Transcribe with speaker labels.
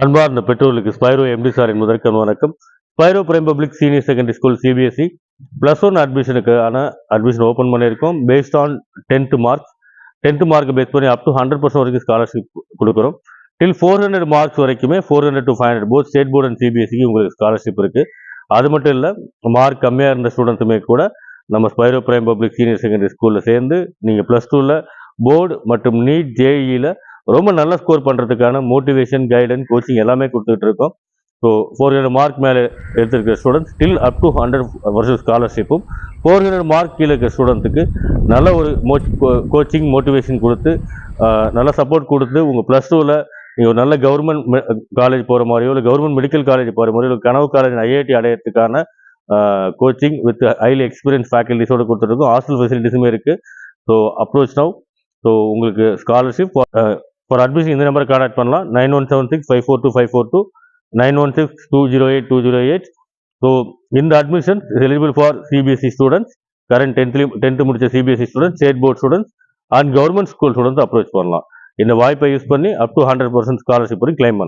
Speaker 1: அன்பார்ந்த பெற்றோர்களுக்கு Spiro empty சாரின் முதற்கண் வணக்கம். Spiro prime public senior secondary school CBSE +1 அட்மிஷனுக்கான அட்மிஷன் ஓப்பன் பண்ணியிருக்கோம். Based on 10th marks. 10th mark base பண்ணி அப் டு 100% வரைக்கும் ஸ்காலர்ஷிப் கொடுக்குறோம். டில் 400 மார்க்ஸ் வரைக்குமே 400 to 500 both state board and சிபிஎஸ்சிக்கு உங்களுக்கு ஸ்காலர்ஷிப் இருக்குது. அது மட்டும் இல்லை, மார்க் கம்மியாக இருந்த ஸ்டூடெண்ட்ஸுமே கூட நம்ம Spiro prime public senior secondary ஸ்கூலில் சேர்ந்து நீங்கள் +2ல் போர்டு மற்றும் நீட் ஜேஇயில் ரொம்ப நல்ல ஸ்கோர் பண்ணுறதுக்கான மோட்டிவேஷன், கைடன்ஸ், கோச்சிங் எல்லாமே கொடுத்துட்டு இருக்கோம். ஸோ 400 மார்க் மேலே எடுத்திருக்கிற students till up to 100% ஸ்காலர்ஷிப்பும், 400 mark கீழே இருக்கிற ஸ்டூடெண்ட்ஸுக்கு நல்ல ஒரு கோச்சிங், மோட்டிவேஷன் கொடுத்து நல்ல சப்போர்ட் கொடுத்து உங்கள் +2ல் நீங்கள் ஒரு நல்ல கவர்மெண்ட் காலேஜ் போகிற மாதிரியோ இல்லை கவர்மெண்ட் மெடிக்கல் காலேஜ் போகிற மாதிரியோ இல்லை கனவு காலேஜ் ஐஐடி அடையிறதுக்கான கோச்சிங் வித் ஹைலி எக்ஸ்பீரியன்ஸ் ஃபேக்கல்டிஸோடு கொடுத்துருக்கோம். ஹாஸ்டல் ஃபெசிலிட்டிஸுமே இருக்குது. So approach now. ஸோ உங்களுக்கு ஸ்காலர்ஷிப் ஃபார் அட்மிஷன் இந்த நம்பரை கான்டாக்ட் பண்ணலாம். 9176542542, 9162082008. ஸோ இந்த admission eligible for CBSE students, current 10th முடிச்ச CBSE students, state board students and government school students approach பண்ணலாம். இந்த வாய்ப்பை யூஸ் பண்ணி அப் டு 100% ஸ்காலர்ஷிப் வரைக்கும் கிளைம் பண்ணலாம்.